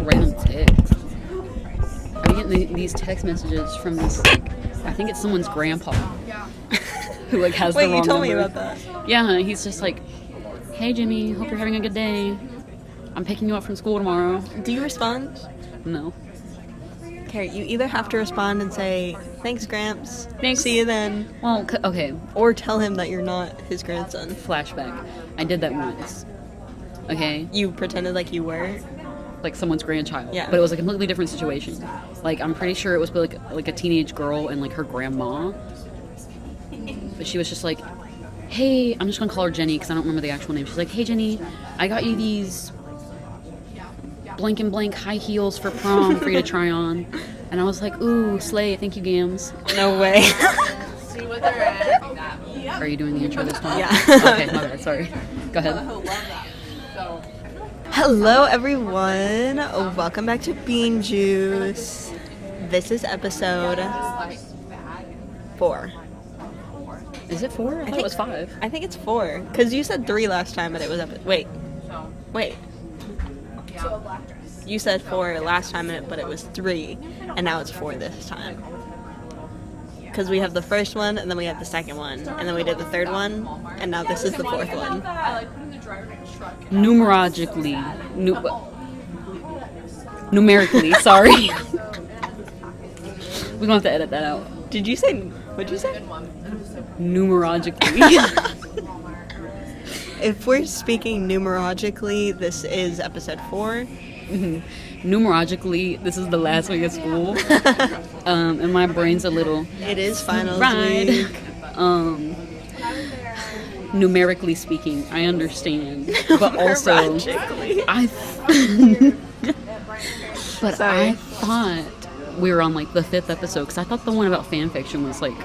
random text. I'm getting these text messages from this, like, I think it's someone's grandpa who, like, has the wrong Wait, you told me number. about that. Yeah, he's just like, hey, Jimmy, hope you're having a good day. I'm picking you up from school tomorrow. Do you respond? No. Okay, you either have to respond and say, thanks, Gramps. Thanks. See you then. Well, okay, Or tell him that you're not his grandson. flashback. I did that once. Okay? You pretended like you were. Like someone's grandchild. Yeah. But it was a completely different situation. Like, I'm pretty sure it was like a teenage girl and, like, her grandma. But she was just like, hey, I'm just gonna call her Jenny because I don't remember the actual name. She's like, hey, Jenny, I got you these blank and blank high heels for prom for you to try on. And I was like, ooh, slay, thank you, Gams. No way. Are you doing the intro this time? Yeah. Okay, my bad, sorry. Go ahead. Hello, everyone. Welcome back to Bean Juice. This is episode 4. Is it 4? I thought it was 5. I think it's 4. Because you said 3 last time, but it was Wait. You said 4 last time, but it was 3, and now it's 4 this time. Because we have the first one, and then we have the second one, and then we did the third one, and now this is the 4th one. Numerically, sorry. We're gonna have to edit that out. What'd you say? Numerologically. If we're speaking numerologically, this is episode 4. Numerologically, this is the last week of school. And my brain's a little It is finals fried. week. Numerically speaking, I understand. But also, Numerologically. But Sorry. I thought we were on, like, the 5th episode, because I thought the one about fan fiction was, like,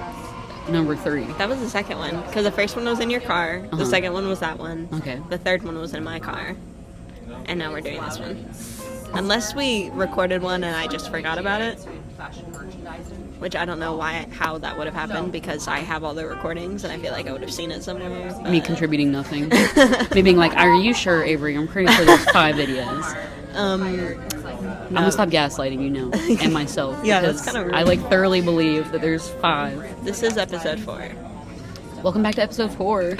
number 3. That was the second one, because the first one was in your car, the second one was that one, Okay. the third one was in my car, and now we're doing this one. Unless we recorded one and I just forgot about it, which I don't know how that would have happened, because I have all the recordings and I feel like I would have seen it somewhere. Me contributing nothing. Me being like, are you sure, Avery? I'm pretty sure there's 5 videos. I'm gonna stop gaslighting you now, and myself. Yeah, that's because kinda rude. I, like, thoroughly believe that there's 5. This is episode 4. Welcome back to episode 4.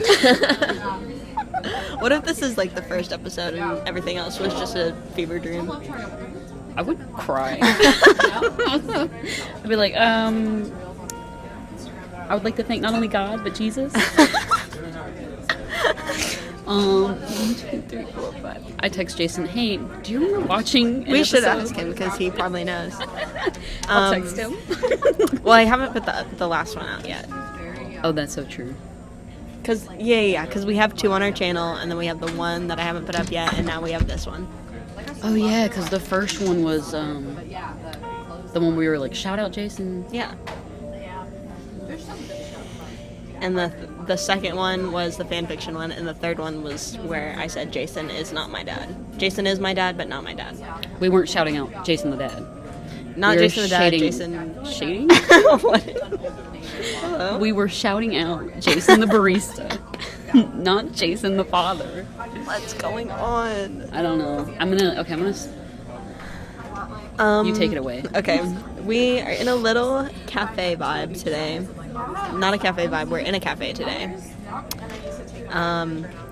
What if this is like the first episode and everything else was just a fever dream? I would cry. I'd be like, I would like to thank not only God, but Jesus. 1, 2, 3, 4, 5. I text Jason, hey, do you remember watching an We should episode? ask him, because he probably knows. I'll text him. Well, I haven't put the last one out yet. Oh, that's so true. Because we have 2 on our channel, and then we have the one that I haven't put up yet, and now we have this one. Oh, yeah, because the first one was the one we were like, shout out Jason. Yeah. And the second one was the fanfiction one, and the third one was where I said Jason is not my dad. Jason is my dad, but not my dad. We weren't shouting out Jason the dad. Not We were Jason the dad, shading- Jason... Shading? What? Hello? We were shouting out Jason the barista, not Jason the father. What's going on? I don't know. I'm gonna. You take it away. Okay, we are in a little cafe vibe today. Not a cafe vibe, we're in a cafe today.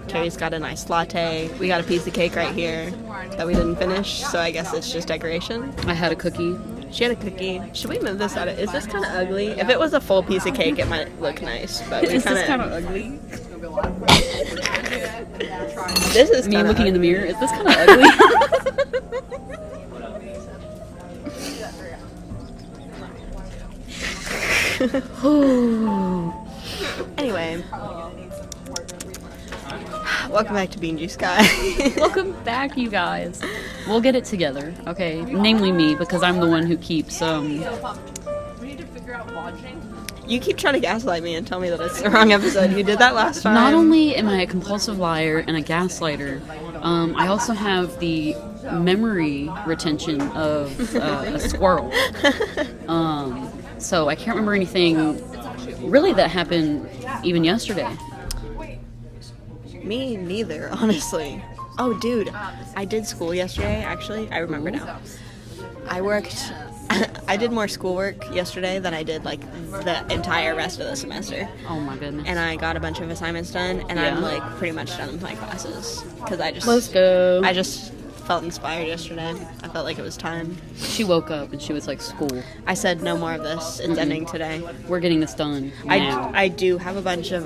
Carrie's got a nice latte. We got a piece of cake right here that we didn't finish, so I guess it's just decoration. I had a cookie. She had a cookie. Should we move this out of... Is this kind of ugly? If it was a full piece of cake, it might look nice, but we Is this kind kind of ugly? This is Me kinda looking in the ugly. mirror. Is this kind of ugly? Anyway. Welcome back to Bean Juice Guy. Welcome back, you guys. We'll get it together, okay? Namely me, because I'm the one who keeps You keep trying to gaslight me and tell me that it's the wrong episode. You did that last time. Not only am I a compulsive liar and a gaslighter, I also have the memory retention of a squirrel. So I can't remember anything really that happened even yesterday. Me neither, honestly. Oh, dude, I did school yesterday, actually. I remember now. I did more schoolwork yesterday than I did, like, the entire rest of the semester. Oh my goodness. And I got a bunch of assignments done, and I'm, like, pretty much done with my classes. Because Let's go. I just felt inspired yesterday. I felt like it was time. She woke up and she was like, school. I said, no more of this. It's ending today. We're getting this done now. I do have a bunch of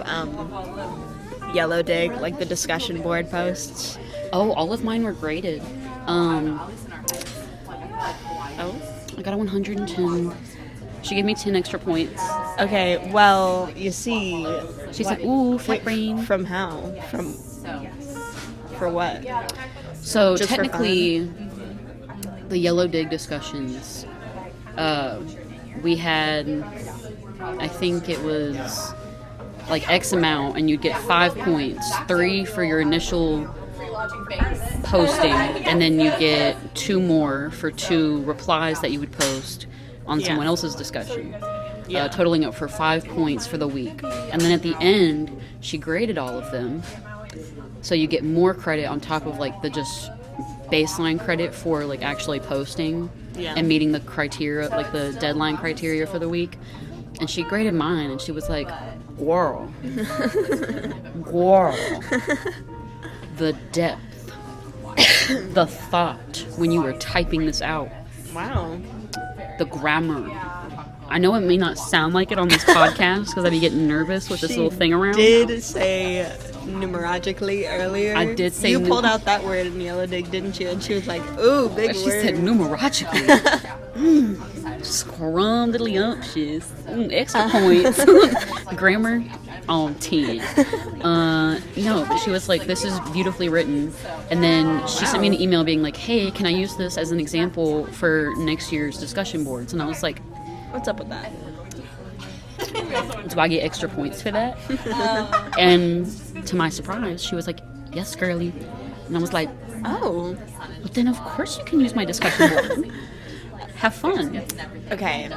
Yellow Dig, like the discussion board posts. Oh, all of mine were graded. I got a 110. She gave me 10 extra points. Okay, well, you see... She said, ooh, fat brain. From how? For what? So, Just for technically, the Yellow Dig discussions, we had, I think it was, like, X amount, and you'd get 5 points. 3 for your initial posting, and then you get 2 more for 2 replies that you would post on someone else's discussion, totaling up for 5 points for the week. And then at the end, she graded all of them, so you get more credit on top of like the just baseline credit for like actually posting and meeting the criteria, like the deadline criteria for the week. And she graded mine, and she was like, "Girl, the depth, the thought when you were typing this out. Wow. The grammar. I know it may not sound like it on this podcast because I'd be getting nervous with this little thing around. Did say numerologically earlier. I did say you pulled out that word in Yellow Dig, didn't you? And she was like, "Ooh, big word." She said numerologically. Scrumdiddlyumptious. Extra points. Grammar on 10. No, but she was like, "This is beautifully written." And then she sent me an email being like, "Hey, can I use this as an example for next year's discussion boards?" And I was like, "What's up with that?" Do I get extra points for that? And to my surprise, she was like, "Yes, girly." And I was like, "Oh, but then of course you can use my discussion board. Have fun." Okay.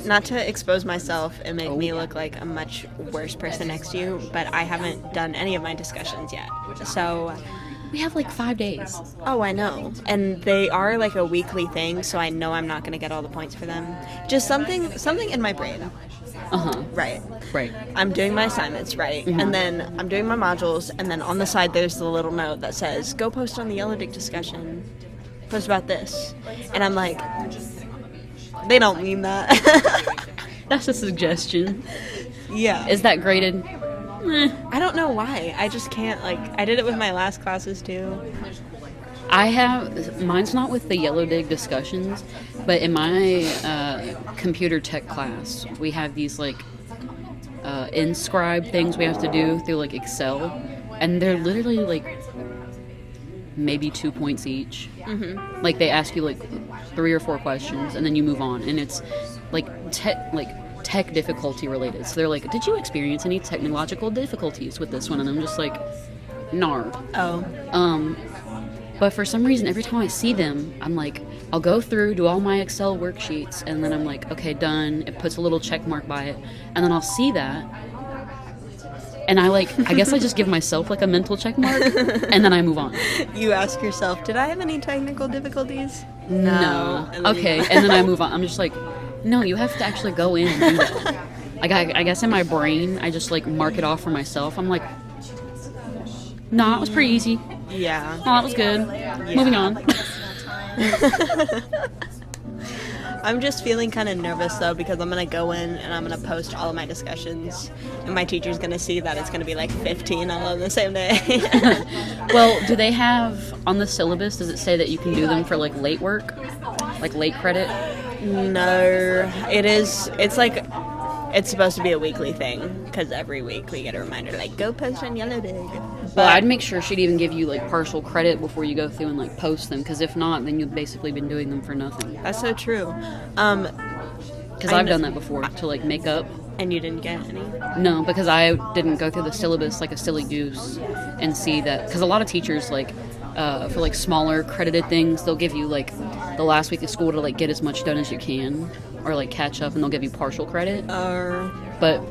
Not to expose myself and make me look like a much worse person next to you, but I haven't done any of my discussions yet. So we have like 5 days. Oh, I know. And they are like a weekly thing, so I know I'm not going to get all the points for them. Just something in my brain. Right. I'm doing my assignments, right? Mm-hmm. And then I'm doing my modules, and then on the side there's the little note that says, "Go post on the Yellow Dig discussion. Post about this." And I'm like, they don't mean that. That's a suggestion. Yeah. Is that graded? I don't know why. I just can't, like, I did it with my last classes too. Mine's not with the Yellow Dig discussions, but in my computer tech class, we have these like inscribe things we have to do through like Excel, and they're literally like maybe 2 points each. Mm-hmm. Like they ask you like 3 or 4 questions, and then you move on, and it's like tech difficulty related. So they're like, "Did you experience any technological difficulties with this one?" And I'm just like, "No." Oh. But for some reason, every time I see them, I'm like, I'll go through, do all my Excel worksheets, and then I'm like, okay, done. It puts a little check mark by it, and then I'll see that, and I guess I just give myself like a mental check mark, and then I move on. You ask yourself, did I have any technical difficulties? No. Okay, and then I move on. I'm just like, no, you have to actually go in and do that. Like, I guess in my brain, I just like mark it off for myself. I'm like, nah, it was pretty easy. Yeah. Oh, that was good. Moving on. I'm just feeling kind of nervous though, because I'm gonna go in and I'm gonna post all of my discussions, and my teacher's gonna see that it's gonna be like 15 all on the same day. Well, do they have on the syllabus? Does it say that you can do them for like late work, like late credit? No, it is. It's like, it's supposed to be a weekly thing, because every week we get a reminder like, go post on Yellow Dig. Well, I'd make sure she'd even give you like partial credit before you go through and like post them, because if not, then you've basically been doing them for nothing. That's so true. Because I've done that before to like make up. And you didn't get any? No, because I didn't go through the syllabus like a silly goose and see that. Because a lot of teachers like for like smaller credited things, they'll give you like the last week of school to like get as much done as you can, or like catch up, and they'll give you partial credit. But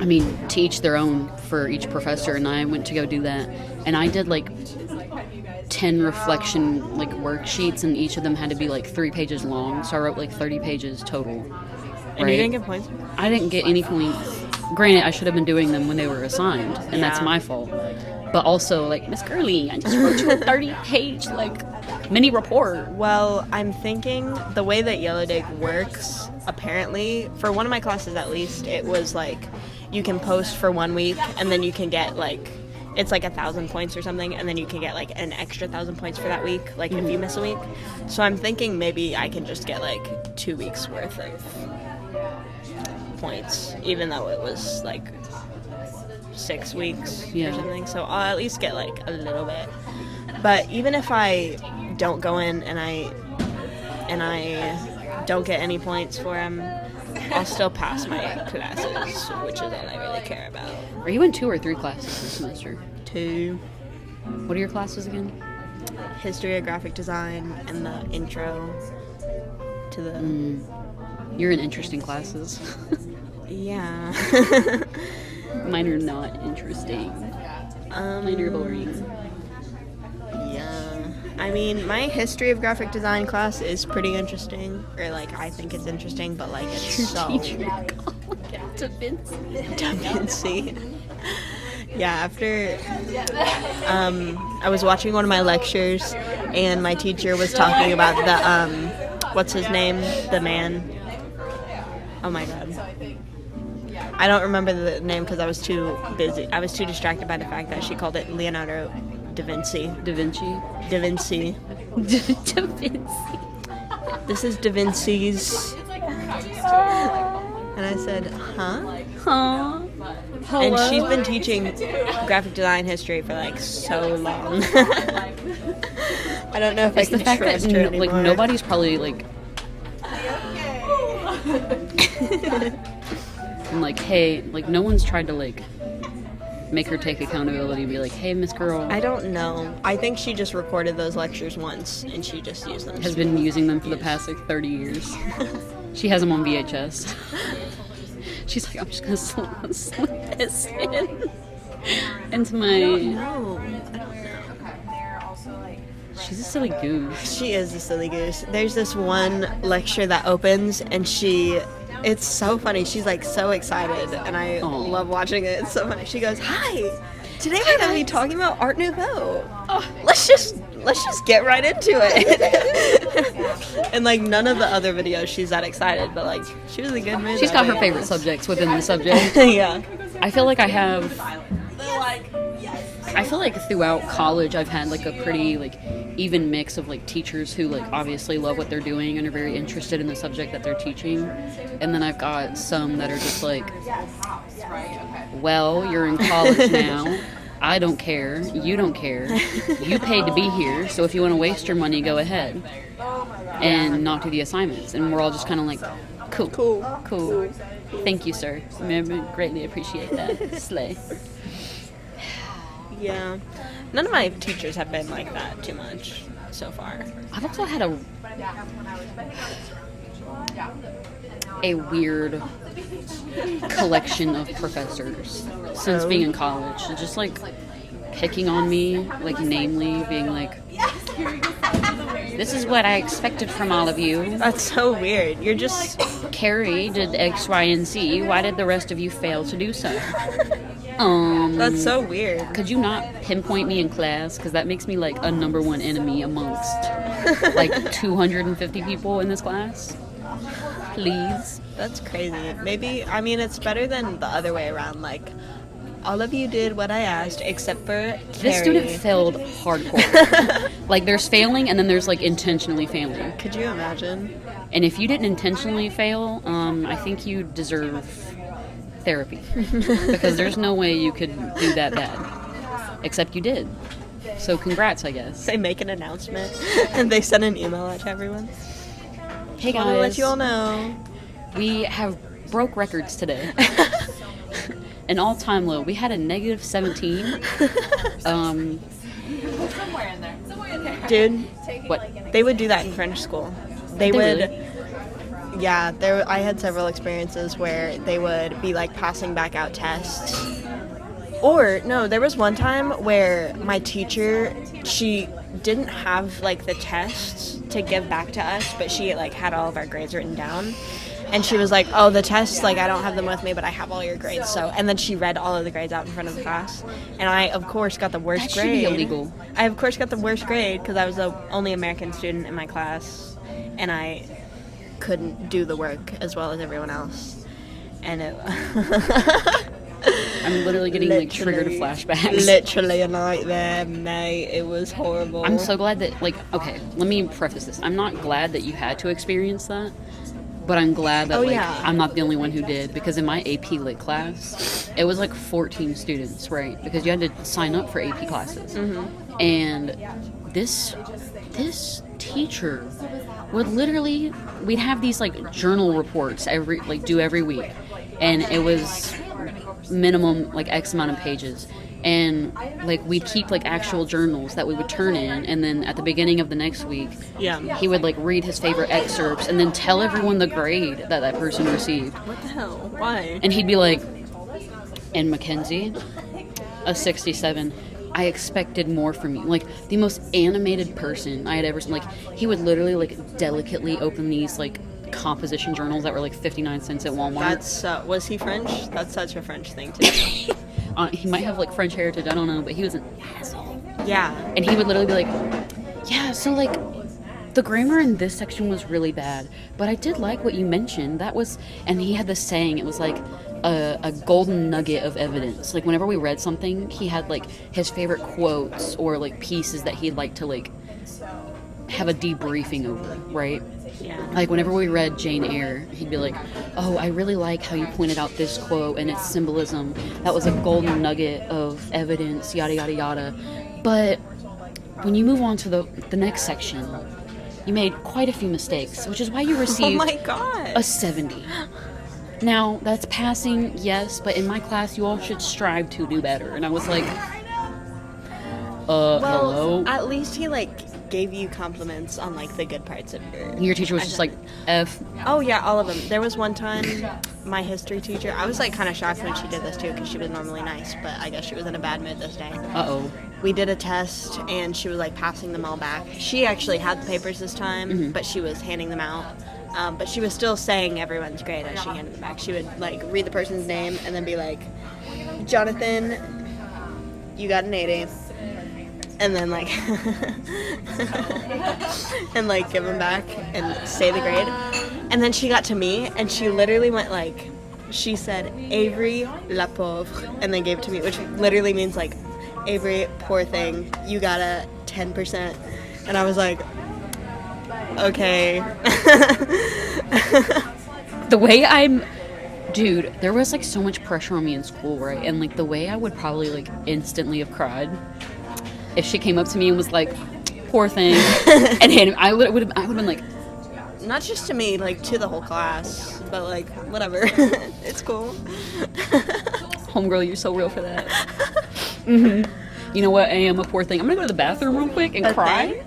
I mean, to each their own for each professor, and I went to go do that. And I did like 10 reflection like worksheets, and each of them had to be like 3 pages long. So I wrote like 30 pages total. And you didn't get points? I didn't get any points. Granted, I should have been doing them when they were assigned, and that's my fault. But also, like, Miss Gurley, I just wrote you a 30-page, like, mini report. Well, I'm thinking the way that Yellowdig works, apparently, for one of my classes at least, it was like you can post for 1 week, and then you can get, like, it's like 1,000 points or something, and then you can get, like, an extra 1,000 points for that week, like, if you miss a week. So I'm thinking maybe I can just get, like, 2 weeks worth of points, even though it was, like, 6 weeks or something. So I'll at least get, like, a little bit. But even if I don't go in and I don't get any points for them, I'll still pass my classes, which is all I really care about. Are you in 2 or 3 classes this semester? 2. What are your classes again? History of graphic design and the intro to the... You're in interesting classes. Yeah. Mine are not interesting. Mine are boring. Yeah. I mean, my history of graphic design class is pretty interesting. Or, like, I think it's interesting, but, like, it's so... Da Vinci. Yeah, after... I was watching one of my lectures, and my teacher was talking about the, what's his name? The man. Oh, my God. I don't remember the name because I was too busy. I was too distracted by the fact that she called it Leonardo da Vinci. Da Vinci? Da Vinci. Da Vinci. This is Da Vinci's. And I said, huh? Huh? Hello? And she's been teaching graphic design history for like so long. I don't know if It's I the can fact that trust her anymore. like nobody's probably like and like, hey, like no one's tried to like make her take accountability and be like, hey, Miss Girl. I don't know. I think she just recorded those lectures once and she just used them. Has been using them for the past like 30 years. She has them on VHS. She's like, I'm just gonna slip this into my. No. She's a silly goose. She is a silly goose. There's this one lecture that opens and it's so funny. She's like so excited and I love watching it. It's so funny. She goes, hi, today we're going to be talking about Art Nouveau. Let's just get right into it. And like none of the other videos she's that excited, but like she was a good mood. She's got her favorite subjects within the subject. Yeah. I feel like throughout college I've had like a pretty like even mix of like teachers who like obviously love what they're doing and are very interested in the subject that they're teaching, and then I've got some that are just like, well, you're in college now, I don't care, you don't care, you paid to be here, so if you want to waste your money, go ahead and not do the assignments. And we're all just kind of like, cool, thank you, sir, I greatly appreciate that. Slay. Yeah. None of my teachers have been like that too much so far. I've also had a weird collection of professors since being in college. Just like picking on me, like namely being like, this is what I expected from all of you. That's so weird. You're just... Carrie did X, Y, and Z. Why did the rest of you fail to do so? That's so weird. Could you not pinpoint me in class? Because that makes me like a number one enemy amongst like 250 people in this class. Please. That's crazy. Maybe, I mean, it's better than the other way around. Like, all of you did what I asked except for Carrie. This student failed hardcore. Like, there's failing and then there's like intentionally failing. Could you imagine? And if you didn't intentionally fail, I think you deserve therapy. Because there's no way you could do that bad. Except you did. So congrats, I guess. They make an announcement and they send an email out to everyone. Hey guys. I want to let you all know. We have broke records today. An all-time low. We had a negative 17. Somewhere in there. Dude, What? they would do that in French school. They would Yeah, I had several experiences where they would be like passing back out tests. Or no, there was one time where my teacher, she didn't have like the tests to give back to us, but she like had all of our grades written down. And she was like, "Oh, the tests, like I don't have them with me, but I have all your grades." So, and then she read all of the grades out in front of the class, and I, of course, got the worst That should grade. be illegal. I, of course, got the worst grade because I was the only American student in my class, and I couldn't do the work as well as everyone else. And it I'm literally getting like triggered flashbacks. Literally a nightmare, mate. It was horrible. I'm so glad that, like, okay, let me preface this. I'm not glad that you had to experience that, but I'm glad that, Oh, like, yeah. I'm not the only one who did, because in my AP Lit class, it was like 14 students, right? Because you had to sign up for AP classes. Mm-hmm. And this teacher would literally, we'd have these, like, journal reports every week. And it was minimum, like, X amount of pages. And, like, we'd keep, like, actual journals that we would turn in, and then at the beginning of the next week, Yeah. he would, like, read his favorite excerpts and then tell everyone the grade that person received. What the hell? Why? And he'd be like, and Mackenzie, a 67, I expected more from you. Like, the most animated person I had ever seen. Like, he would literally, like, delicately open these, like, composition journals that were, like, 59 cents at Walmart. Was he French? That's such a French thing to do. He might have, like, French heritage, I don't know, but he was an asshole. Yeah. And he would literally be like, yeah, so, like, the grammar in this section was really bad, but I did like what you mentioned. That was, and he had this saying, it was like a golden nugget of evidence. Like, whenever we read something, he had, like, his favorite quotes or, like, pieces that he'd like to, like, have a debriefing over, right? Yeah. Like, whenever we read Jane Eyre, he'd be like, oh, I really like how you pointed out this quote and its symbolism. That was a golden nugget of evidence, yada, yada, yada. But when you move on to the next section, you made quite a few mistakes, which is why you Oh received my god. a 70. Now, that's passing, yes, but in my class, you all should strive to do better. And I was like, Well, hello? at least he like gave you compliments on like the good parts of Your teacher was just like, F. Oh yeah, all of them. There was one time, my history teacher. I was like kind of shocked when she did this too, because she was normally nice, but I guess she was in a bad mood this day. Uh-oh. We did a test, and she was like passing them all back. She actually had the papers this time, but she was handing them out. But she was still saying everyone's grade as she handed them back. She would like read the person's name and then be like, Jonathan, you got an 80. And then like and like give them back and say the grade. And then she got to me and she literally went like, she said Avery la pauvre, and then gave it to me, which literally means like, Avery, poor thing, you got a 10%. And I was like, okay. The way dude, there was like so much pressure on me in school, right? And like the way I would probably like instantly have cried if she came up to me and was like, poor thing, and hit him, I would have been like, Not just to me, like to the whole class, but like whatever. It's cool. homegirl, you're so real for that. Mm-hmm. You know what? I am a poor thing. I'm gonna go to the bathroom real quick and cry.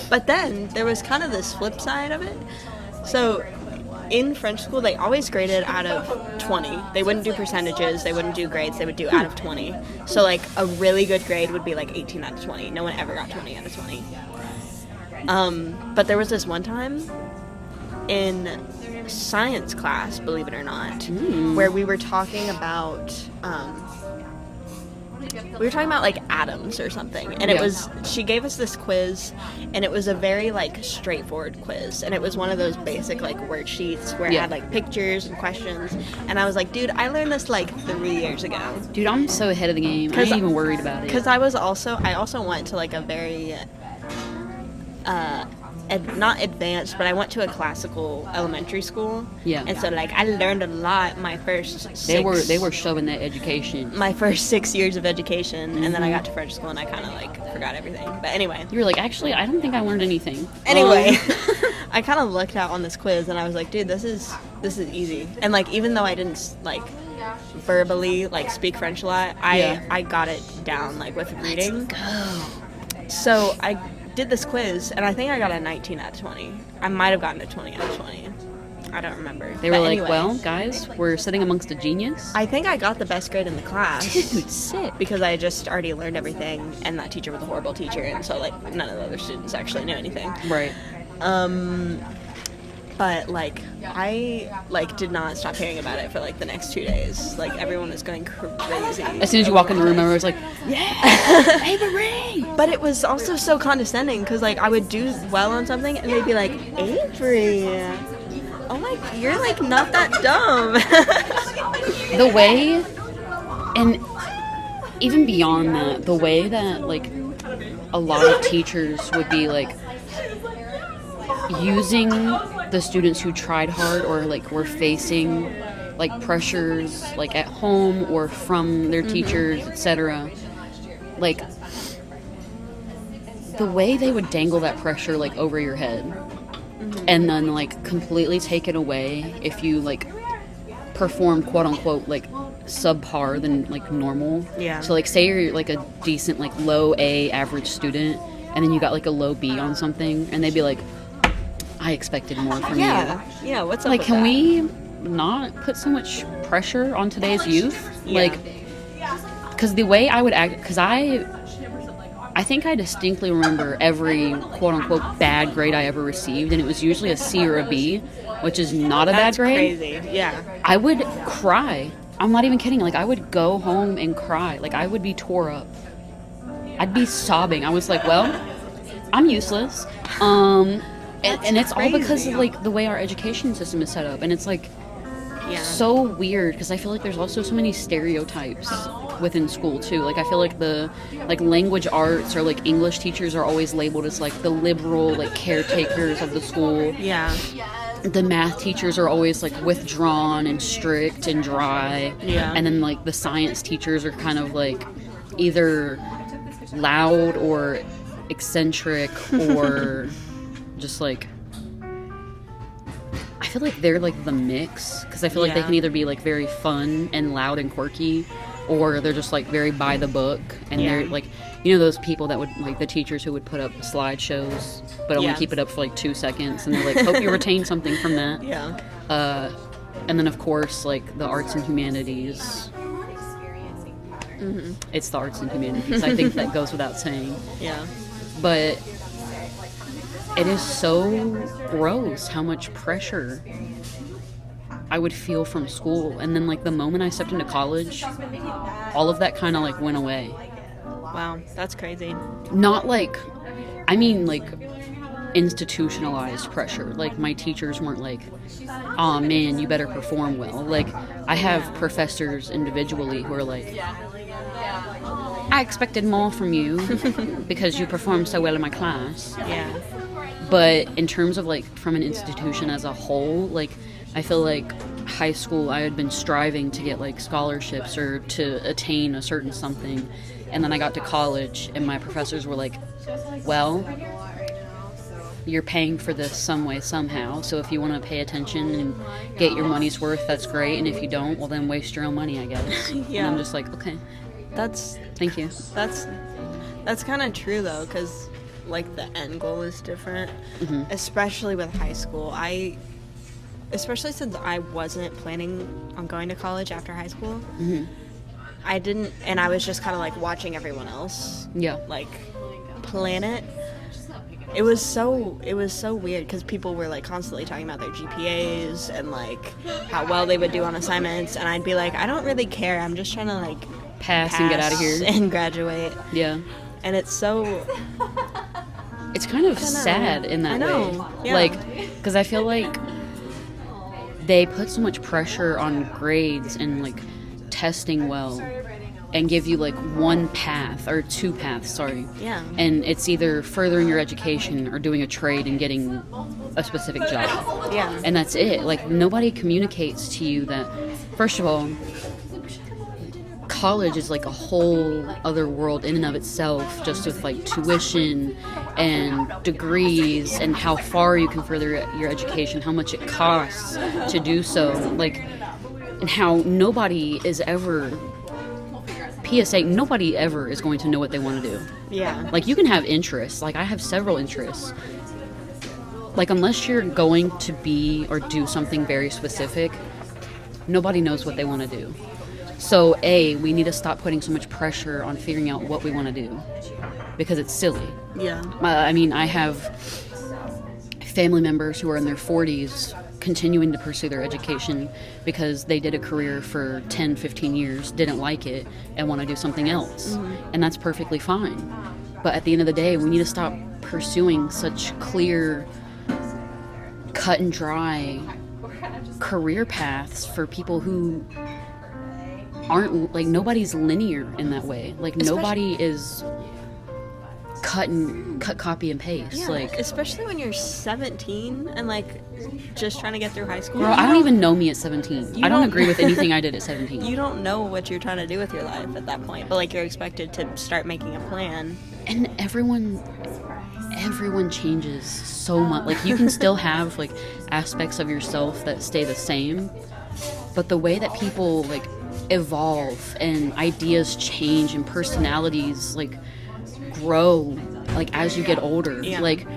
But then there was kind of this flip side of it. So in French school, they always graded out of 20. They wouldn't do percentages. They wouldn't do grades. They would do out of 20. So like a really good grade would be like 18 out of 20. No one ever got 20 out of 20. But there was this one time in science class, believe it or not, where we were talking about like atoms or something, and Yeah. she gave us this quiz, and it was a very like straightforward quiz, and it was one of those basic like worksheets where it Yeah. had like pictures and questions, and I was like, dude, I learned this like 3 years ago. Dude, I'm so ahead of the game. I ain't even worried about it. Because I also went to like a very not advanced, but I went to a classical elementary school. Yeah. And so like I learned a lot my first They were shoving that education. my first 6 years of education, and then I got to French school and I kind of like forgot everything. But anyway. You were like, actually, I don't think I learned anything. Anyway, I kind of looked out on this quiz and I was like, dude, this is easy. And like even though I didn't like verbally like speak French a lot, I got it down like with reading. Go. So I did this quiz, and I think I got a 19 out of 20. I might have gotten a 20 out of 20. I don't remember. They were But like, anyway, well, guys, we're sitting amongst a genius. I think I got the best grade in the class. Dude, sick. Because I had just already learned everything, and that teacher was a horrible teacher, and so, like, none of the other students actually knew anything. Right. But, like, I, like, did not stop hearing about it for, like, the next 2 days. Like, everyone was going crazy. As soon as you walk in the room, everyone's like, yeah, Avery! But it was also so condescending, because, like, I would do well on something, and they'd be like, Avery, oh my, you're, like, not that dumb. The way, and even beyond that, the way that, like, a lot of teachers would be, like, using the students who tried hard or, like, were facing, like, pressures, like, at home or from their teachers, etc. Like, the way they would dangle that pressure, like, over your head and then, like, completely take it away if you, like, perform quote-unquote, like, subpar than, like, normal. Yeah. So, like, say you're, like, a decent, like, low A average student and then you got, like, a low B on something and they'd be like, I expected more from you. Yeah, what's up Like, with can that? we not put so much pressure on today's youth? Yeah. Like, because the way I would act, because I think I distinctly remember every quote-unquote bad grade I ever received, and it was usually a C or a B, which is not a That's bad grade. crazy, yeah. I would cry. I'm not even kidding. Like, I would go home and cry. Like, I would be tore up. I'd be sobbing. I was like, well, I'm useless. And it's all because of, like, the way our education system is set up. And it's, like, Yeah. so weird because I feel like there's also so many stereotypes within school, too. Like, I feel like the, like, language arts or, like, English teachers are always labeled as, like, the liberal, like, caretakers of the school. Yeah. The math teachers are always, like, withdrawn and strict and dry. Yeah. And then, like, the science teachers are kind of, like, either loud or eccentric or just, like, I feel like they're, like, the mix because I feel like they Yeah. can either be, like, very fun and loud and quirky or they're just, like, very by the book and Yeah. they're, like, you know, those people that would, like, the teachers who would put up slideshows but only Yeah. keep it up for, like, 2 seconds and they're like, hope you retain something from that. Yeah. And then, of course, like, the arts and humanities. It's the arts and humanities. I think that goes without saying. Yeah. But it is so gross how much pressure I would feel from school. And then, like, the moment I stepped into college, all of that kind of, like, went away. Wow, that's crazy. Not, like, I mean, like, institutionalized pressure. Like, my teachers weren't like, aw, man, you better perform well. Like, I have professors individually who are like, I expected more from you because you performed so well in my class. Yeah. But in terms of, like, from an institution as a whole, like, I feel like high school I had been striving to get, like, scholarships or to attain a certain something. And then I got to college and my professors were like, well, you're paying for this some way, somehow. So if you want to pay attention and get your money's worth, that's great. And if you don't, well, then waste your own money, I guess. Yeah. And I'm just like, okay, That's thank you. that's kind of true though, because like the end goal is different, especially with high school. Especially since I wasn't planning on going to college after high school. I didn't, and I was just kind of like watching everyone else Yeah. like plan it. It was so weird because people were like constantly talking about their GPAs and like how well they would do on assignments, and I'd be like, I don't really care. I'm just trying to like Pass and get out of here. and graduate. Yeah. And it's so It's kind of sad in that I know, way. yeah. Like, because I feel like they put so much pressure on grades and, like, testing well and give you, like, one path or two paths, sorry. Yeah. And it's either furthering your education or doing a trade and getting a specific job. Yeah. And that's it. Like, nobody communicates to you that, first of all, college is like a whole other world in and of itself, just with like tuition and degrees and how far you can further your education, how much it costs to do so, like, and how nobody is ever PSA, nobody ever is going to know what they want to do. Yeah. Like, you can have interests. Like, I have several interests. Like, unless you're going to be or do something very specific, nobody knows what they want to do. So, we need to stop putting so much pressure on figuring out what we want to do. Because it's silly. Yeah. I mean, I have family members who are in their 40s continuing to pursue their education because they did a career for 10, 15 years, didn't like it, and want to do something else. And that's perfectly fine. But at the end of the day, we need to stop pursuing such clear, cut and dry career paths for people who aren't, like, nobody's linear in that way. Like, nobody is cut, copy, and paste. Yeah, like, especially when you're 17 and, like, just trying to get through high school. girl, I don't even know me at 17. I don't agree with anything I did at 17. You don't know what you're trying to do with your life at that point, but, like, you're expected to start making a plan. And everyone changes so much. Like, you can still have, like, aspects of yourself that stay the same, but the way that people, like, evolve and ideas change and personalities, like, grow, like, as you get older. Yeah. Like,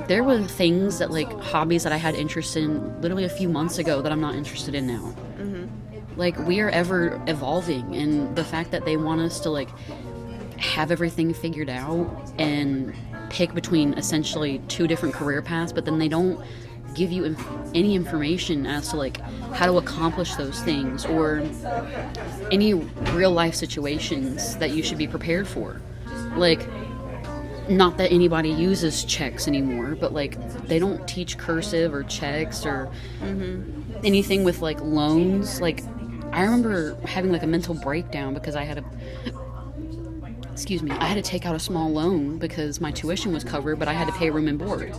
there were things that, like, hobbies that I had interest in literally a few months ago that I'm not interested in now. Like, we are ever evolving, and the fact that they want us to, like, have everything figured out and pick between essentially two different career paths, but then they don't give you any information as to, like, how to accomplish those things or any real life situations that you should be prepared for. Like, not that anybody uses checks anymore, but, like, they don't teach cursive or checks or anything with, like, loans. Like, I remember having, like, a mental breakdown because I had to take out a small loan because my tuition was covered, but I had to pay room and board.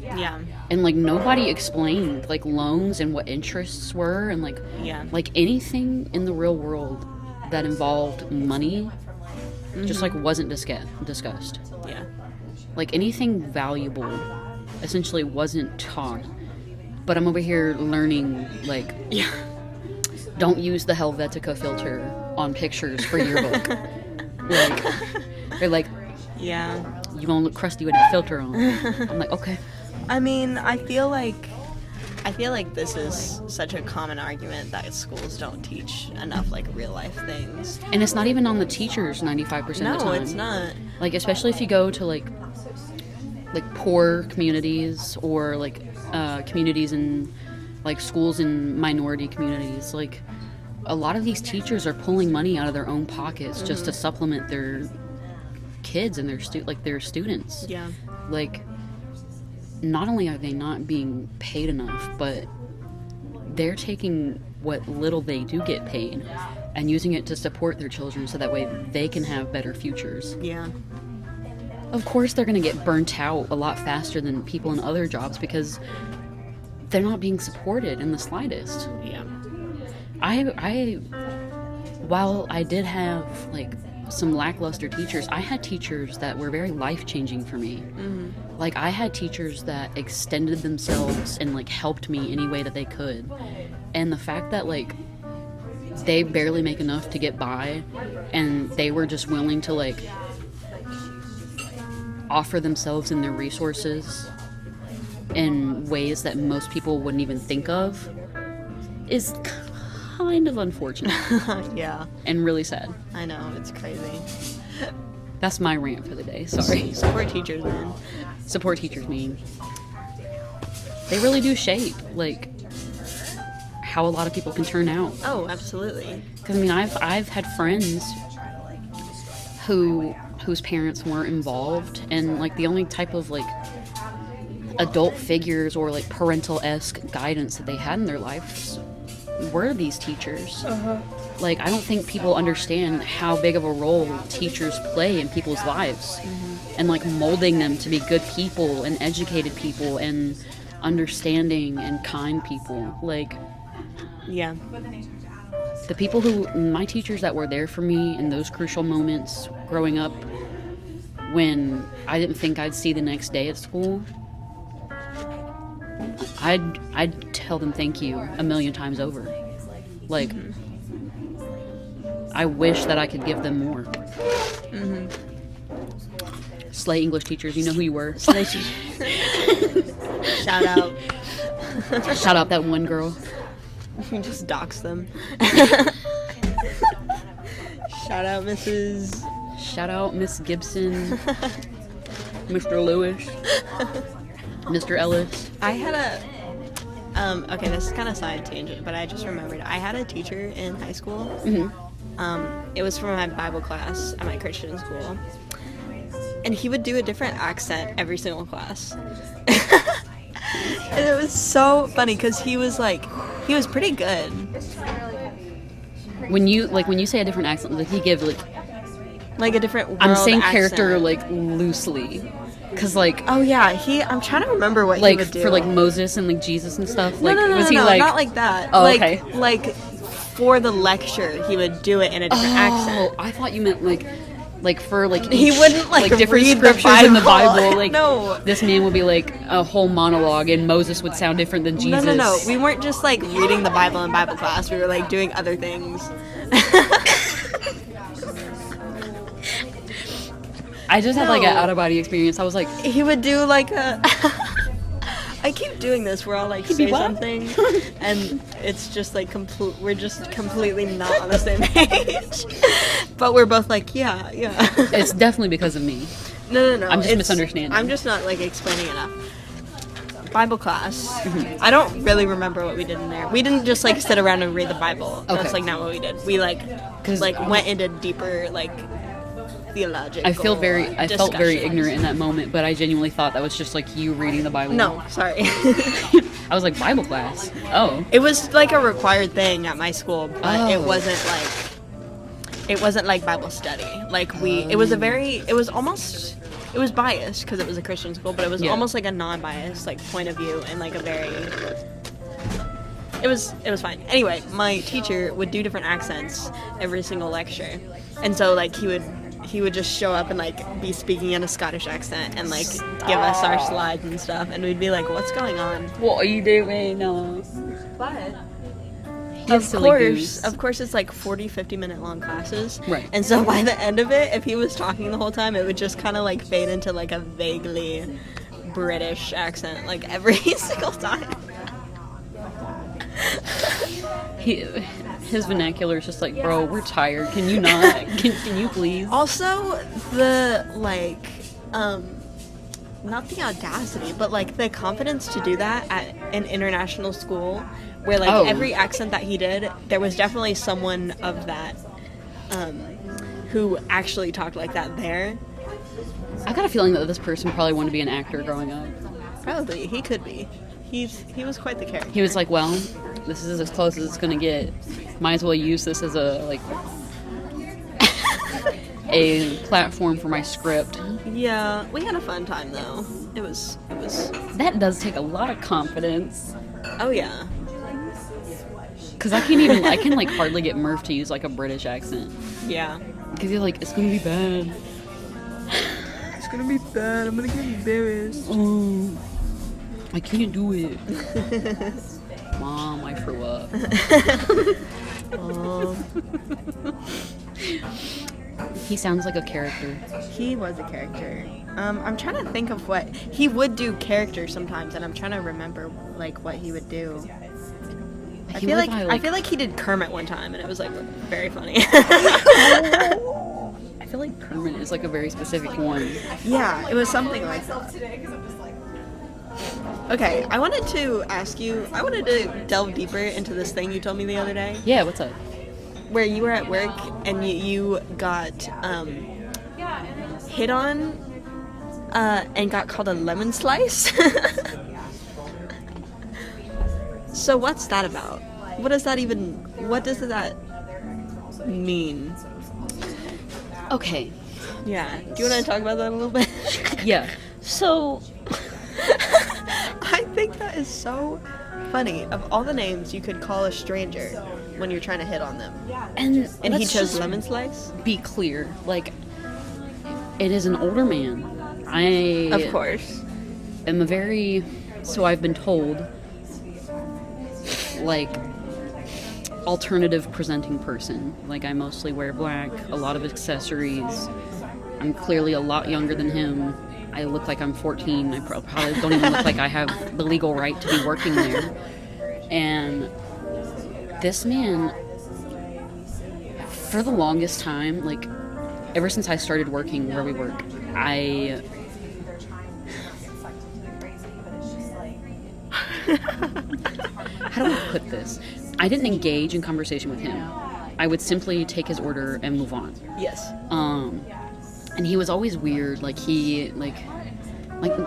Yeah. And, like, nobody explained, like, loans and what interests were and, like, Yeah. like, anything in the real world that involved money just, like, wasn't discussed. Yeah. Like, anything valuable essentially wasn't taught. But I'm over here learning, like, Yeah. don't use the Helvetica filter on pictures for yearbook. Like, they're like, Yeah. you gonna look crusty with that filter on. I'm like, okay. I mean, I feel like this is such a common argument that schools don't teach enough, like, real life things. And it's not even on the teachers 95% of the No, time. it's not. Like, especially if you go to, like poor communities or, like, communities in, like, schools in minority communities. Like, a lot of these teachers are pulling money out of their own pockets just to supplement their kids and their students. Yeah. Like, not only are they not being paid enough, but they're taking what little they do get paid and using it to support their children so that way they can have better futures. Yeah. Of course they're going to get burnt out a lot faster than people in other jobs because they're not being supported in the slightest. Yeah. While I did have, like, some lackluster teachers, I had teachers that were very life-changing for me. Like, I had teachers that extended themselves and, like, helped me any way that they could. And the fact that, like, they barely make enough to get by and they were just willing to, like, offer themselves and their resources in ways that most people wouldn't even think of is kind of unfortunate Yeah. and really sad. I know, it's crazy. That's my rant for the day. Sorry. Support teachers, man. Support teachers mean they really do shape, like, how a lot of people can turn out. Oh, absolutely. Because, I mean, I've had friends whose parents weren't involved, and, like, the only type of, like, adult figures or, like, parental-esque guidance that they had in their lives were these teachers. Like, I don't think people understand how big of a role teachers play in people's lives and, like, molding them to be good people and educated people and understanding and kind people. Like, Yeah. the people my teachers that were there for me in those crucial moments growing up when I didn't think I'd see the next day at school, I'd tell them thank you a million times over. Like, I wish that I could give them more. Slay English teachers, you know who you were. Shout out. Shout out that one girl. You just dox them. Shout out Mrs. Shout out Miss Gibson, Mr. Lewis, Mr. Ellis. I had a okay, this is kind of side tangent, but I just remembered I had a teacher in high school. It was from my Bible class at my Christian school, and he would do a different accent every single class. And it was so funny because he was pretty good. When you say a different accent, like he give Like a different world I'm saying accent. character like loosely, cause like Oh yeah, I'm trying to remember what he would do. for like Moses and like Jesus and stuff. Like no, was he like not like that. Oh, like, okay. Like for the lecture, he would do it in a different accent. I thought you meant like for like He each, wouldn't, like, different read the scriptures in the Bible. Bible. Like No. this man would be like a whole monologue, and Moses would sound different than Jesus. No. We weren't just like reading the Bible in Bible class. We were like doing other things. I just had like an No. out of body experience. I was like, He would do like a. I keep doing this where I'll like He'd be say what? something, and it's just like we're just completely not on the same page. But we're both like, yeah. it's definitely because of me. No. I'm just it's- misunderstanding. I'm just not like explaining enough. Bible class. I don't really remember what we did in there. We didn't just like sit around and read the Bible. That's Okay. like not what we did. We like went into deeper like theological. I felt very discussions. ignorant in that moment, but I genuinely thought that was just like you reading the Bible. No, sorry. I was like, Bible class. Oh, It was like a required thing at my school, but it Oh. wasn't like Bible study. Like it was biased because it was a Christian school, but it was Yeah. almost like a non-biased like point of view and like a very. It was fine. Anyway, my teacher would do different accents every single lecture, and so like he would just show up and like be speaking in a Scottish accent and like give us our slides and stuff, and we'd be like, "What's going on?" what are you doing? No. But Of of course it's like 40-50 minute long classes, Right. And so by the end of it, if he was talking the whole time, it would just kind of like fade into like a vaguely British accent like every single time. His vernacular is just like, bro, we're tired. Can you not? Can you please? Also, the like not the audacity, but like the confidence to do that at an international school where like Oh. every accent that he did, there was definitely someone of that who actually talked like that there. I got a feeling that this person probably wanted to be an actor growing up. Probably, he could be. He was quite the character. He was like, well, this is as close as it's gonna get. Might as well use this as a a platform for my script. Yeah, we had a fun time though. It was. That does take a lot of confidence. Oh yeah. Cause I can like hardly get Murph to use like a British accent. Yeah. Cause he's like, it's gonna be bad. It's gonna be bad. I'm gonna get embarrassed. Oh, I can't do it. Mom, I threw up. He sounds like a character. He was a character. I'm trying to think of what he would do characters sometimes, and I'm trying to remember like what he would do. I He feel went like by, I feel like he did Kermit one time, and it was like very funny. I feel like Kermit is like a very specific one. Yeah, it was something like that. Okay, I wanted to delve deeper into this thing you told me the other day, Yeah, what's up? where you were at work and you got hit on and got called a lemon slice. So what's that about? What does that mean? Okay. Yeah. Do you want to talk about that a little bit? Yeah. So I think that is so funny. Of all the names you could call a stranger when you're trying to hit on them. and And he let's chose just lemon slice? be clear, like it is an older man. I Of course. am so I've been told, like alternative presenting person. Like, I mostly wear black, a lot of accessories. I'm clearly a lot younger than him. I look like I'm 14. I probably don't even look like I have the legal right to be working there. And this man, for the longest time, like, ever since I started working where we work, how do I put this? I didn't engage in conversation with him. I would simply take his order and move on. Yes. And he was always weird. Like,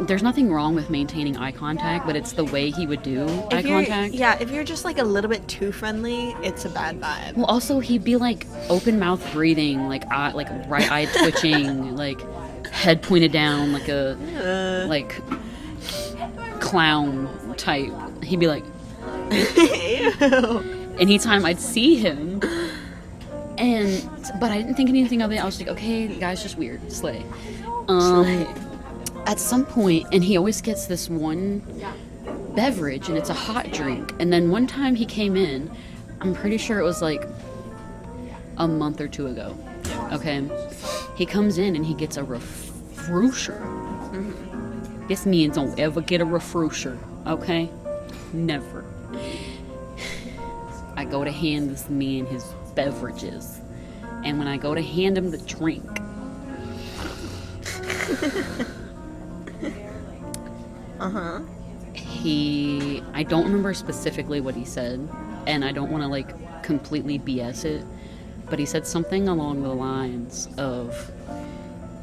there's nothing wrong with maintaining eye contact, but it's the way he would do eye contact. Yeah, if you're just like a little bit too friendly, it's a bad vibe. Well, also he'd be like open mouth breathing, like right eye twitching, like head pointed down, like a like clown type. He'd be like, anytime I'd see him, but I didn't think anything of it. I was like, okay, the guy's just weird, slay. At some point, and he always gets this one beverage, and it's a hot drink. And then one time he came in, I'm pretty sure it was like a month or two ago. Okay, he comes in and he gets a refresher. Mm-hmm. This means don't ever get a refresher, okay? Never. I go to hand this man his beverages, and when I go to hand him the drink, I don't remember specifically what he said, and I don't want to like completely BS it, but he said something along the lines of,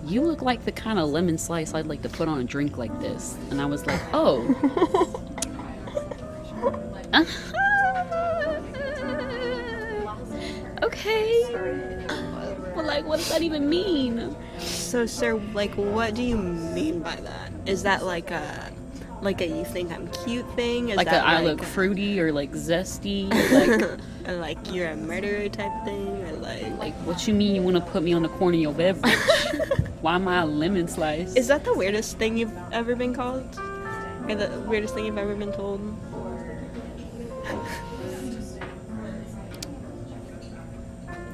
"You look like the kind of lemon slice I'd like to put on a drink like this." And I was like, oh. Okay. Well, like, what does that even mean? So, sir, like, what do you mean by that? Is that like a you think I'm cute thing? Is Like that I look fruity or like zesty? Like, or like you're a murderer type thing? Or like what you mean you want to put me on the corner of your beverage? Why am I a lemon slice? Is that the weirdest thing you've ever been called? Or the weirdest thing you've ever been told?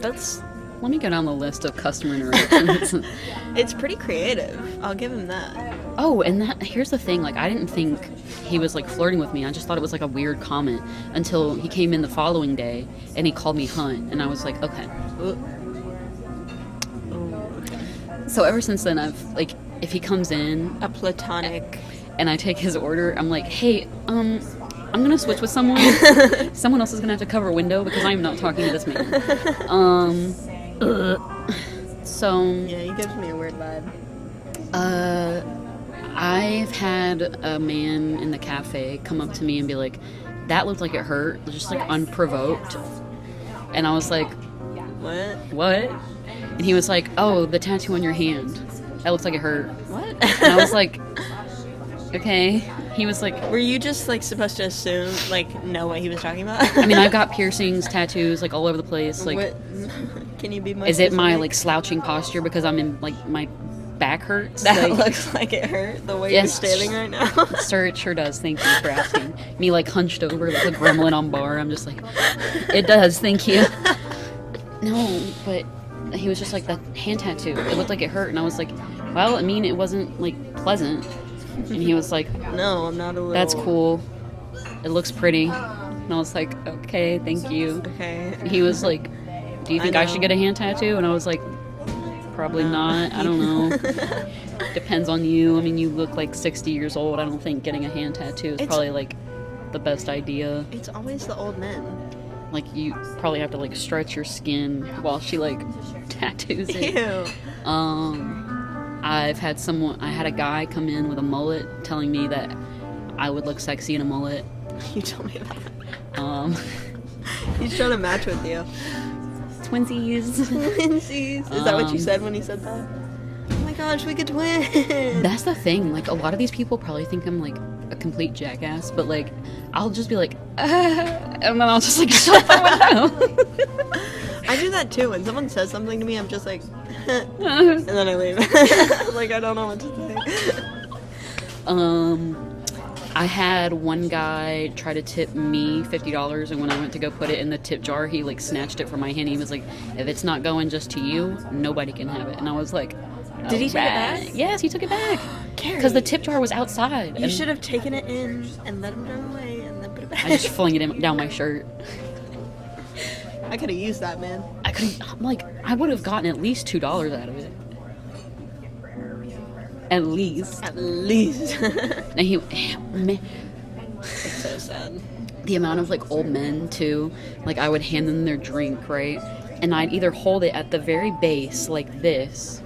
That's... Let me go down the list of customer interactions. It's pretty creative. I'll give him that. Oh, and here's the thing. Like, I didn't think he was like flirting with me. I just thought it was like a weird comment until he came in the following day and he called me hun, and I was like, okay. So ever since then, I've like, if he comes in, A platonic... and I take his order, I'm like, hey, I'm gonna switch with someone. Someone else is gonna have to cover a window because I'm not talking to this man. So Yeah, he gives me a weird vibe. I've had a man in the cafe come up to me and be like, that looked like it hurt, just like unprovoked. And I was like, what? And he was like, oh, the tattoo on your hand, that looks like it hurt. What? And I was like, okay. He was like, Were you just like supposed to assume, like, know what he was talking about? I mean, I've got piercings, tattoos, like all over the place. Like, What? Can you be more is it my specific? like slouching posture because I'm in like my back hurts? That Like, looks like it hurt the way Yes. you're standing right now. sir, it sure does. Thank you for asking. Me like hunched over like a gremlin on bar. I'm just like, it does. Thank you. No, but he was just like, that hand tattoo, it looked like it hurt, and I was like, well, I mean, it wasn't like pleasant. And he was like, No, I'm not a little... that's cool. It looks pretty. And I was like, okay, thank you. Okay. He was like, do you think I should know. get a hand tattoo? And I was like, probably not. I don't know. Depends on you. I mean, you look like 60 years old. I don't think getting a hand tattoo is It's- probably like the best idea. It's always the old men. Like, you probably have to like stretch your skin while she like tattoos it. Ew. I had a guy come in with a mullet telling me that I would look sexy in a mullet. You told me that. He's trying to match with you. Twinsies. Twinsies. Is that what you said when he said that? Oh my gosh, we could twin. That's the thing. Like, a lot of these people probably think I'm like a complete jackass, but like, I'll just be like, and then I'll just like shut the window. I do that too. When someone says something to me, I'm just like, and then I leave. Like, I don't know what to say. I had one guy try to tip me $50, and when I went to go put it in the tip jar, he like snatched it from my hand. He was like, "If it's not going just to you, nobody can have it." And I was like, Did he take it back? "Alright." Yes, he took it back. Carrie, Because the tip jar was outside. you and should have taken it in and let him drive away and then put it back. I just fling it down my shirt. I could have used that, man. I couldn't. I'm like, I would have gotten at least $2 out of it. At least. At least. And he, man, So sad. the amount of like old men too. Like I would hand them their drink, right? And I'd either hold it at the very base like this,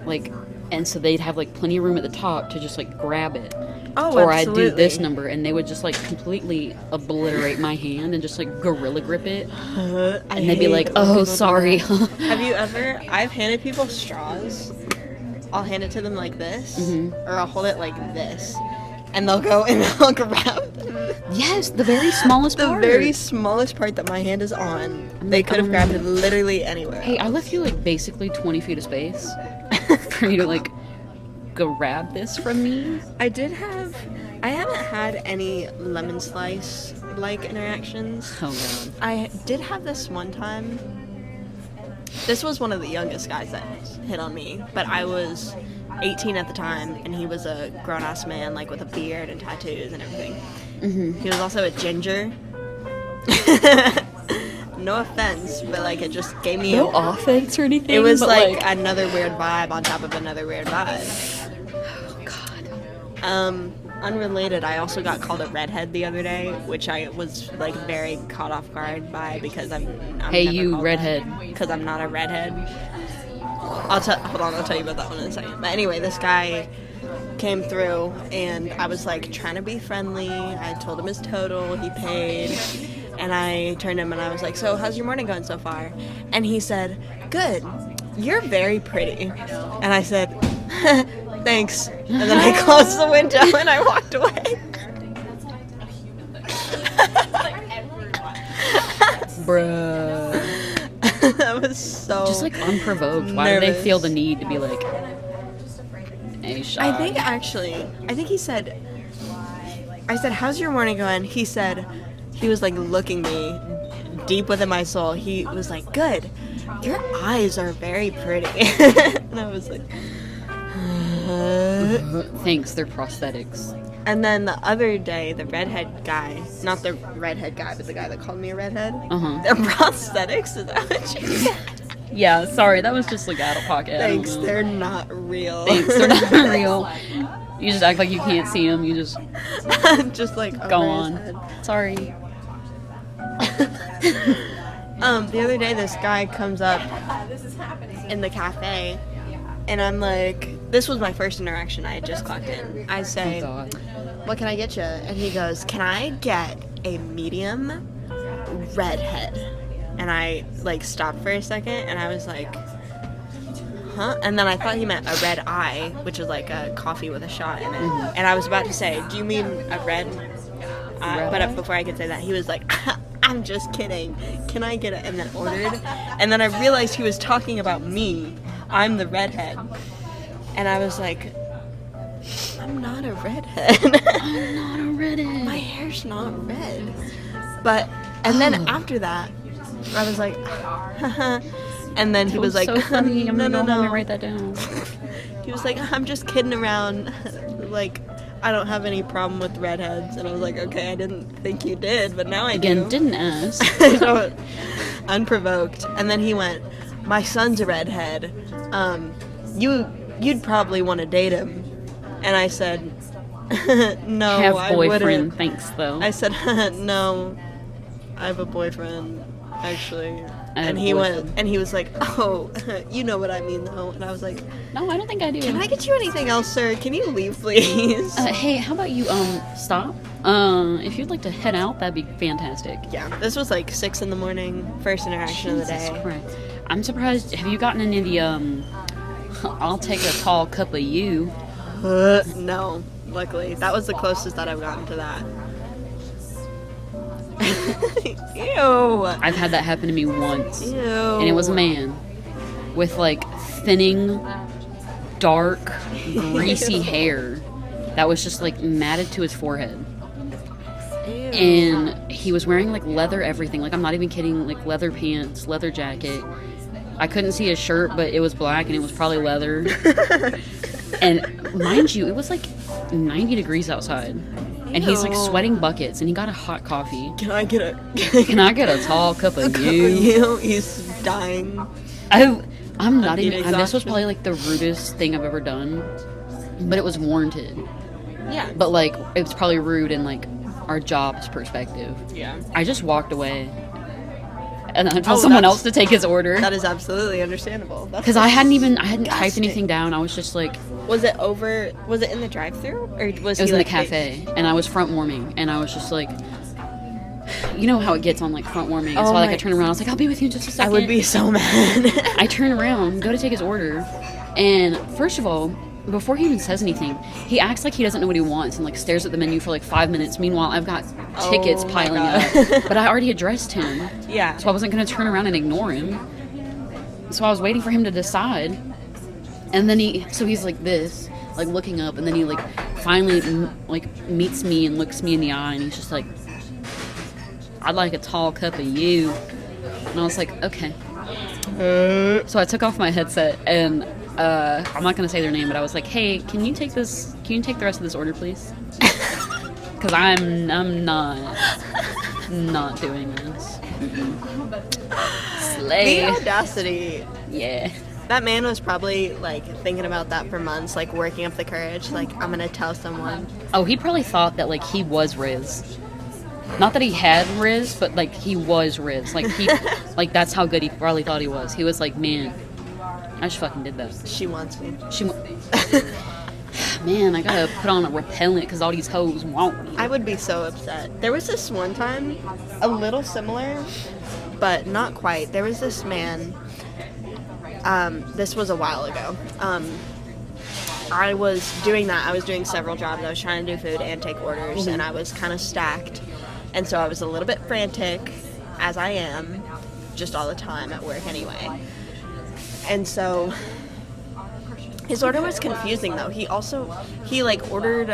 like, and so they'd have like plenty of room at the top to just like grab it. Oh, or I'd do this absolutely. number, and they would just like completely obliterate my hand and just like gorilla grip it, and they'd be like, "Oh, sorry." Have you ever? I've handed people straws. I'll hand it to them like this, or I'll hold it like this, and they'll go and they'll grab Yes, the very smallest the part. very smallest part that my hand is on. They could have grabbed it literally anywhere. Hey, I left you like basically 20 feet of space for you to like grab this from me. I haven't had any lemon slice like interactions. Oh god. I did have this one time. This was one of the youngest guys that hit on me, but I was 18 at the time, and he was a grown-ass man, like with a beard and tattoos and everything. He was also a ginger. No offense, but like it just gave me No offense or anything. It was but, like another weird vibe on top of another weird vibe. oh god. Unrelated, I also got called a redhead the other day, which I was like very caught off guard by because I'm Hey, never you called redhead. because I'm not a redhead. Hold on, I'll tell you about that one in a second. But anyway, this guy came through and I was like trying to be friendly. I told him his total, he paid, and I turned to him and I was like, "So how's your morning going so far?" And he said, "Good. You're very pretty." And I said, "Thanks." And then I closed the window and I walked away. Bruh. That was so Just like unprovoked. Why do they feel the need to be like, "Hey, shot"? I think he said, I said, "How's your morning going?" He said, he was like looking me deep within my soul. He was like, "Good. Your eyes are very pretty." And I was like, Thanks, they're prosthetics. and then the other day, the redhead guy, not the redhead guy, but the guy that called me a redhead, Uh-huh. the prosthetics, is that what you said? Yeah, sorry, that was just like out of pocket. I don't Thanks, know. they're not real. Thanks, they're not real. You just act like you can't see them. You just Just like go over his on. head. Sorry. The other day, this guy comes up in the cafe, and I'm like, this was my first interaction. I had just clocked in. I say, Oh god. "What can I get you?" And he goes, "Can I get a medium redhead?" And I like stopped for a second, and I was like, "Huh?" And then I thought he meant a red eye, which is like a coffee with a shot in it. And I was about to say, "Do you mean a red?" Red But eye? before I could say that, he was like, "I'm just kidding. Can I get it?" And then ordered. And then I realized he was talking about me. I'm the redhead. And I was like, "I'm not a redhead. I'm not a redhead. My hair's not red." But, and then after that, I was like, and then he was like, so funny. I'm "No, gonna no, go home no." and write that down. He was like, "I'm just kidding around. Like, I don't have any problem with redheads." And I was like, "Okay, I didn't think you did, but now I Again, do." didn't ask. So, unprovoked. And then he went, "My son's a redhead. You'd probably want to date him." And I said, "No, Have I boyfriend, wouldn't." thanks though. I said, "No, I have a boyfriend, actually." I have And a he boyfriend. went, and he was like, "Oh, you know what I mean, though." And I was like, No, I don't think I do. "Can I get you anything else, sir? Can you leave, please?" Hey, how about you stop? If you'd like to head out, that'd be fantastic. Yeah, this was like 6 in the morning, first interaction of the Jesus day. Christ. I'm surprised. Have you gotten any of the I'll take a tall cup of you? No, luckily. That was the closest that I've gotten to that. Ew. I've had that happen to me once. Ew. And it was a man with like thinning, dark, greasy hair. that was just like matted to his forehead. Ew. And he was wearing like leather everything. Like, I'm not even kidding, like leather pants, leather jacket. I couldn't see his shirt, but it was black and it was probably leather. And mind you, it was like 90 degrees outside. And he's like Ew. sweating buckets and he got a hot coffee. Can I get a Can I get a tall cup of you? you? He's dying. I'm not Heat even. And this was exhaustion. probably like the rudest thing I've ever done, but it was warranted. Yeah. But like, it was probably rude in like our job's perspective. Yeah. I just walked away, and then I Oh, told someone that's- else to take his order That is absolutely understandable. because I hadn't typed disgusting. anything down. I was just like, Was it over? Was it in the drive-through, or was it was he in the like cafe, and I was front warming, and I was just like. You know how it gets on like front warming. And Oh so like my- I turn around. I was like, I'll be with you in just a I second. would be so mad. I turn around, go to take his order, and first of all, before he even says anything, he acts like he doesn't know what he wants and like stares at the menu for like 5 minutes. Meanwhile, I've got tickets Oh my piling God. up, but I already addressed him, Yeah. so I wasn't going to turn around and ignore him. So I was waiting for him to decide, and then he's like this, like looking up, and then he like finally like meets me and looks me in the eye, and he's just like, "I'd like a tall cup of you," and I was like, "Okay." So I took off my headset and I'm not gonna say their name, but I was like, "Hey, can you take the rest of this order, please?" Because I'm not doing this. Slay. The audacity. Yeah. That man was probably like thinking about that for months, like working up the courage. Like, I'm gonna tell someone. Oh, he probably thought that like he was Riz. Not that he had Riz, but like he was Riz. Like he, like that's how good he probably thought he was. He was like, man, I just fucking did that. She wants me. Man, I gotta put on a repellent because all these hoes want me. I would be so upset. There was this one time, a little similar, but not quite. There was this man. This was a while ago. I was doing that. I was doing several jobs. I was trying to do food and take orders, and I was kind of stacked. And so I was a little bit frantic, as I am, just all the time at work anyway. And so his order was confusing though. He like ordered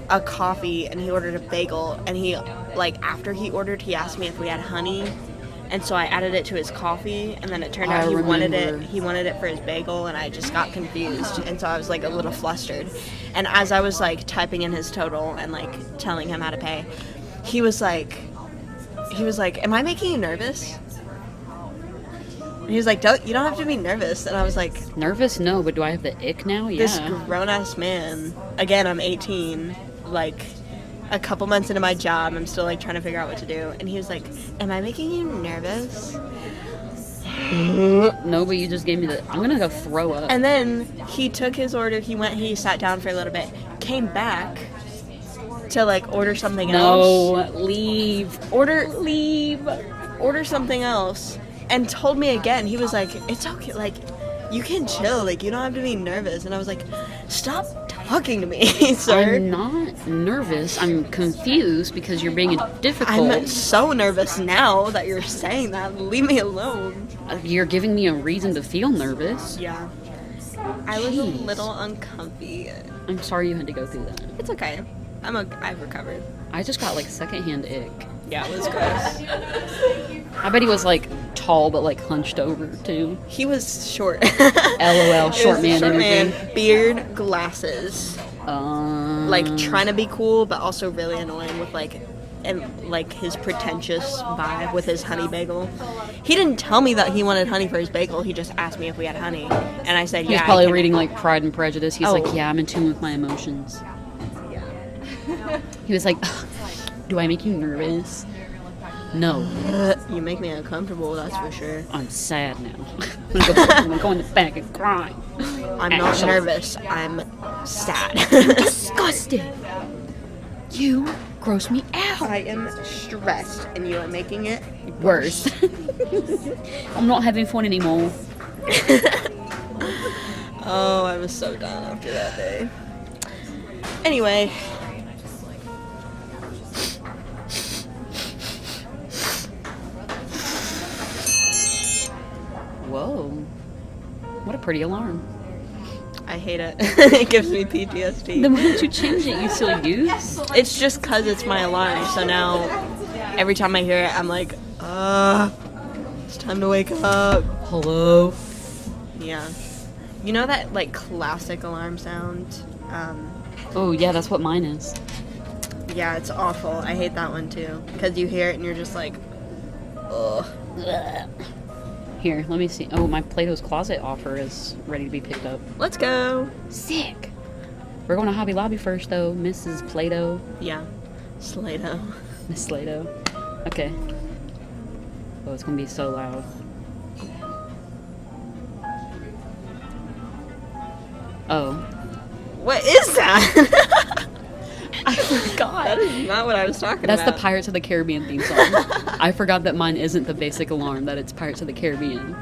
a coffee and he ordered a bagel, and he like after he ordered, he asked me if we had honey. And so I added it to his coffee, and then it turned out I he wanted remember. it for his bagel, and I just got confused, and so I was like a little flustered. And as I was like typing in his total and like telling him how to pay, he was like, "Am I making you nervous?" And he was like, you don't have to be nervous." And I was like, Nervous? No, but do I have the ick now? Yeah. this grown ass man. Again, I'm 18. Like, a couple months into my job, I'm still like trying to figure out what to do. And he was like, "Am I making you nervous?" No, but you just gave me the. I'm gonna go throw up. And then he took his order. He sat down for a little bit, came back to like order something else. No, leave. Order something else, and told me again. He was like, "It's okay. Like, you can chill. Like, you don't have to be nervous." And I was like, "Stop talking to me, sir." I'm not nervous. I'm confused because you're being difficult. I'm so nervous now that you're saying that. Leave me alone. You're giving me a reason to feel nervous. Yeah. I was a Jeez. little uncomfy. I'm sorry you had to go through that. It's okay. I've recovered. I just got like secondhand ick. Yeah, it was gross. I bet he was like tall but like hunched over too. He was short. LOL, It short was man short energy. man, beard, glasses. Like trying to be cool, but also really annoying with like his pretentious vibe with his honey bagel. He didn't tell me that he wanted honey for his bagel. He just asked me if we had honey, and I said, He was "Yeah." probably I can." reading like Pride and Prejudice. He's Oh. like, yeah, I'm in tune with my emotions. Yeah. He was like, "Ugh, do I make you nervous? No, You make me uncomfortable. That's for sure. I'm sad now. I'm gonna go in the back and cry. I'm not Actually. nervous. I'm sad. Disgusted. You gross me out. I am stressed, and you are making it Worse. I'm not having fun anymore. Oh, I was so done after that day. Anyway. Whoa. What a pretty alarm. I hate it. It gives me PTSD. Then why don't you change it, you silly goose? It's just because it's my alarm, so now every time I hear it, I'm like, it's time to wake up. Hello? Yeah. You know that, like, classic alarm sound? Oh, yeah, that's what mine is. Yeah, it's awful. I hate that one, too. Because you hear it and you're just like, ugh. Here, let me see. Oh, my Plato's Closet offer is ready to be picked up. Let's go. Sick. We're going to Hobby Lobby first, though. Mrs. Plato. Yeah. Slato. Miss Slato. Okay. Oh, it's going to be so loud. Oh. What is that? I forgot. That is not what I was talking That's about. the Pirates of the Caribbean theme song. I forgot that mine isn't the basic alarm, that it's Pirates of the Caribbean.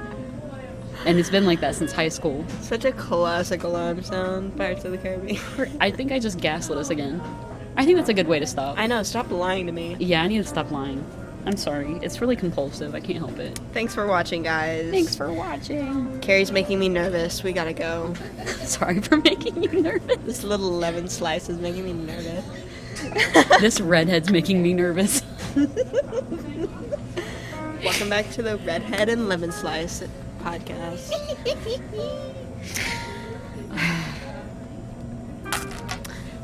And it's been like that since high school. Such a classic alarm sound. Pirates of the Caribbean. I think I just gaslit us again. I think that's a good way to stop. I know, stop lying to me. Yeah, I need to stop lying. I'm sorry. It's really compulsive. I can't help it. Thanks for watching, guys. Thanks for watching. Carrie's making me nervous. We gotta go. Sorry for making you nervous. This little lemon slice is making me nervous. This redhead's making me nervous. Welcome back to the Redhead and Lemon Slice podcast.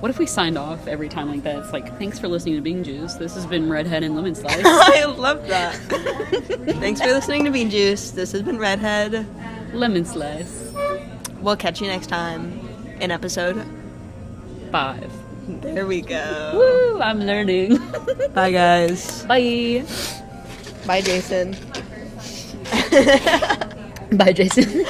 What if we signed off every time like that? It's like, thanks for listening to Bean Juice. This has been Redhead and Lemon Slice. I love that. Thanks for listening to Bean Juice. This has been Redhead. Lemon Slice. We'll catch you next time in episode 5. There we go. Woo! I'm learning. Bye, guys. Bye. Bye, Jason. Bye, Jason.